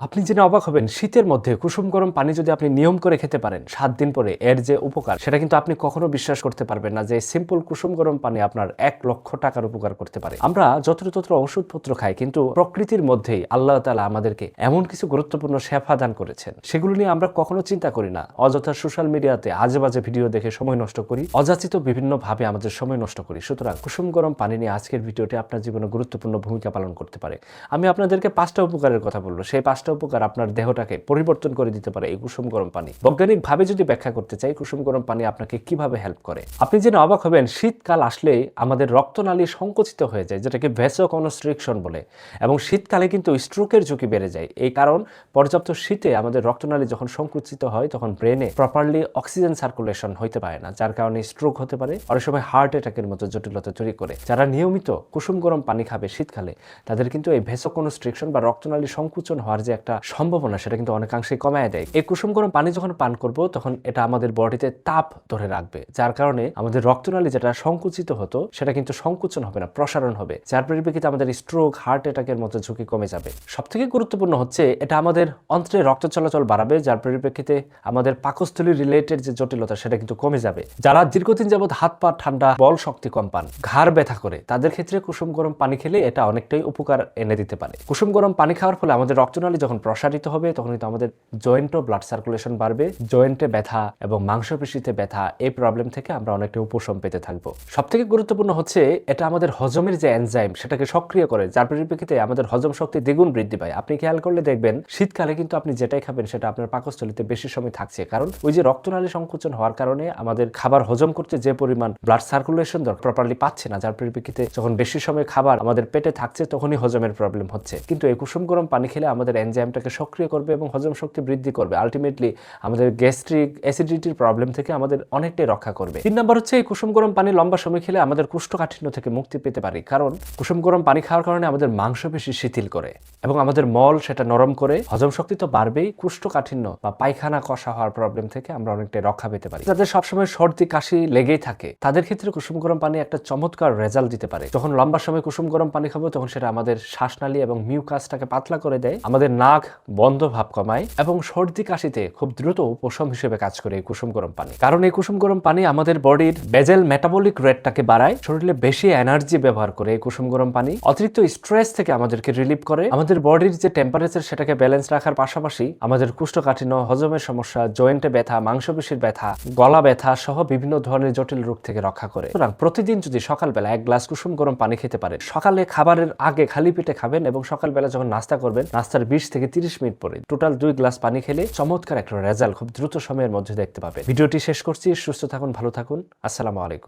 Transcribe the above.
আপনি জেনে অবাক হবেন শীতের মধ্যে কুসুম গরম পানি যদি আপনি নিয়ম করে খেতে পারেন 7 দিন পরে এর যে উপকার সেটা কিন্তু আপনি কখনো বিশ্বাস করতে পারবেন না যে সিম্পল কুসুম গরম পানি আপনার 1,00,000 টাকার উপকার করতে পারে। আমরা যত্রতত্র ওষুধপত্র খাই কিন্তু প্রকৃতির মধ্যেই আল্লাহ তাআলা আমাদেরকে এমন কিছু গুরুত্বপূর্ণ শেফা দান করেছেন সেগুলো নিয়ে আমরা কখনো চিন্তা করি না। অযথা সোশ্যাল মিডিয়াতে আজেবাজে ভিডিও দেখে সময় নষ্ট করি, অযাচিত বিভিন্ন ভাবে আমাদের সময় নষ্ট করি। সুতরাং কুসুম গরম পানি নিয়ে আজকের ভিডিওটি আপনার জীবনে গুরুত্বপূর্ণ ভূমিকা পালন করতে পারে। আমি আপনাদেরকে 5টা উপকারের কথা বলবো, সেই 5টা উপকার আপনার দেহটাকে পরিবর্তন করে দিতে পারে এই কুসুম গরম পানি। বৈজ্ঞানিক ভাবে যদি ব্যাখ্যা করতে চাই কুসুম গরম পানি আপনাকে কিভাবে হেল্প করে, আপনি জেনে অবাক হবেন শীতকাল আসলে আমাদের রক্তনালী সংকুচিত হয়ে যায়, যেটাকে ভ্যাসোকনস্ট্রিকশন বলে, এবং শীতকালে কিন্তু স্ট্রোকের ঝুঁকি বেড়ে যায়। এই কারণ পর্যাপ্ত শীতে আমাদের রক্তনালী যখন সংকুচিত হয় তখন ব্রেনে প্রপারলি অক্সিজেন সার্কুলেশন হইতে পারে না, যার কারণে স্ট্রোক হতে পারে, অনেক সময় হার্ট অ্যাটাকের মতো জটিলতা তৈরি করে। যারা নিয়মিত কুসুম গরম পানি খাবে শীতকালে তাদের কিন্তু এই ভ্যাসোকনস্ট্রিকশন বা রক্তনালী সংকুচন হওয়ার যে একটা সম্ভাবনা সেটা কিন্তু অনেকাংশে কমায় দেয়। এই কুসুম গরম পানি যখন পান করব তখন এটা আমাদের বডিতে তাপ ধরে রাখবে, যার কারণে আমাদের রক্তনালী যেটা সংকুচিত হতো সেটা কিন্তু সংকুচন হবে না, প্রসারণ হবে, যার পরিপ্রেক্ষিতে আমাদের স্ট্রোক হার্ট অ্যাটাকের মতো ঝুঁকি কমে যাবে। সবথেকে গুরুত্বপূর্ণ হচ্ছে এটা আমাদের অন্ত্রে রক্ত চলাচল বাড়াবে, যার পরিপ্রেক্ষিতে আমাদের পাকস্থলী রিলেটেড যে জটিলতা সেটা কিন্তু কমে যাবে। যারা দীর্ঘদিন যাবত হাত পা ঠান্ডা, বল শক্তি কম পান, ঘাড় ব্যথা করে, তাদের ক্ষেত্রে কুসুম গরম পানি খেলে এটা অনেকটাই উপকার এনে দিতে পারে। কুসুম গরম পানি খাওয়ার ফলে আমাদের রক্তনালী যখন প্রসারিত হবে তখন কিন্তু আমাদের জয়েন্টও ব্লাড সার্কুলেশন বাড়বে, জয়েন্টে ব্যথা এবং মাংসপেশিতে ব্যথা এই প্রবলেম থেকে আমরা অনেকটা উপশম পেতে থাকবো। সবথেকে গুরুত্বপূর্ণ হচ্ছে এটা আমাদের হজমের যে এনজাইম সেটাকে সক্রিয় করে, যার পরিপ্রেক্ষিতে আমাদের হজম শক্তি দ্বিগুণ বৃদ্ধি পায়। আপনি খেয়াল করলে দেখবেন শীতকালে কিন্তু আপনি যেটাই খাবেন সেটা আপনার পাকস্থলীতে বেশি সময় থাকছে, কারণ ওই যে রক্তনালী সংকোচন হওয়ার কারণে আমাদের খাবার হজম করতে যে পরিমাণ ব্লাড সার্কুলেশন প্রপারলি পাচ্ছে না, যার পরিপ্রেক্ষিতে যখন বেশি সময় খাবার আমাদের পেটে থাকছে তখনই হজমের প্রবলেম হচ্ছে। কিন্তু এই কুসুম গরম পানি খেলে আমাদের এনজাইমটাকে সক্রিয় করবে এবং হজম শক্তি বৃদ্ধি করবে, আলটিমেটলি আমাদের গ্যাস্ট্রিক অ্যাসিডিটির প্রবলেম থেকে আমাদের অনেকটাই রক্ষা করবে। 3 নম্বর হচ্ছে এই কুসুম গরম পানি লম্বা সময় খেলে আমাদের কোষ্ঠকাঠিন্য থেকে মুক্তি পেতে পারি, কারণ কুসুম গরম পানি খাওয়ার কারণে আমাদের মাংসপেশি শিথিল করে এবং আমাদের মল সেটা নরম করে, হজম শক্তি তো বাড়বেই, কোষ্ঠকাঠিন্য বা পায়খানা কষা হওয়ার প্রবলেম থেকে আমরা অনেকটাই রক্ষা পেতে পারি। যাদের সবসময় সর্দি কাশি লেগেই থাকে তাদের ক্ষেত্রে কুসুম গরম পানি একটা চমৎকার রেজাল্ট দিতে পারে। যখন লম্বা সময় কুসুম গরম পানি খাবো তখন সেটা আমাদের শ্বাসনালী এবং মিউকাসটাকে পাতলা করে দেয়, আমাদের নাক বন্ধ ভাব কমায় এবং সর্দি কাশিতে খুব দ্রুত উপশম হিসেবে কাজ করে এই কুসুম গরম পানি। কারণ এই কুসুম গরম পানি আমাদের বডির বেজেল মেটাবলিক রেটটাকে বাড়ায়, শরীরে বেশি এনার্জি ব্যবহার করে এই কুসুম গরম পানি, অতিরিক্ত স্ট্রেস থেকে আমাদেরকে রিলিভ করে, আমাদের বডির যে টেম্পারেচার সেটাকে ব্যালেন্স রাখার পাশাপাশি আমাদের কোষ্ঠকাঠিন্য, হজমের সমস্যা, জয়েন্টে ব্যথা, মাংসপেশির ব্যথা, গলা ব্যথা সহ বিভিন্ন ধরনের জটিল রোগ থেকে রক্ষা করে। সুতরাং প্রতিদিন যদি সকালবেলা 1 গ্লাস কুসুম গরম পানি খেতে পারে, সকালে খাবারের আগে খালি পেটে খাবেন এবং সকালবেলা যখন নাস্তা করবেন নাস্তার 20 থেকে 30 মিনিট পরে টোটাল 2 গ্লাস পানি খেলে চমৎকার একটা রেজাল্ট খুব দ্রুত সময়ের মধ্যে দেখতে পাবেন। ভিডিওটি শেষ করছি, সুস্থ থাকুন, ভালো থাকুন, আসসালামু আলাইকুম।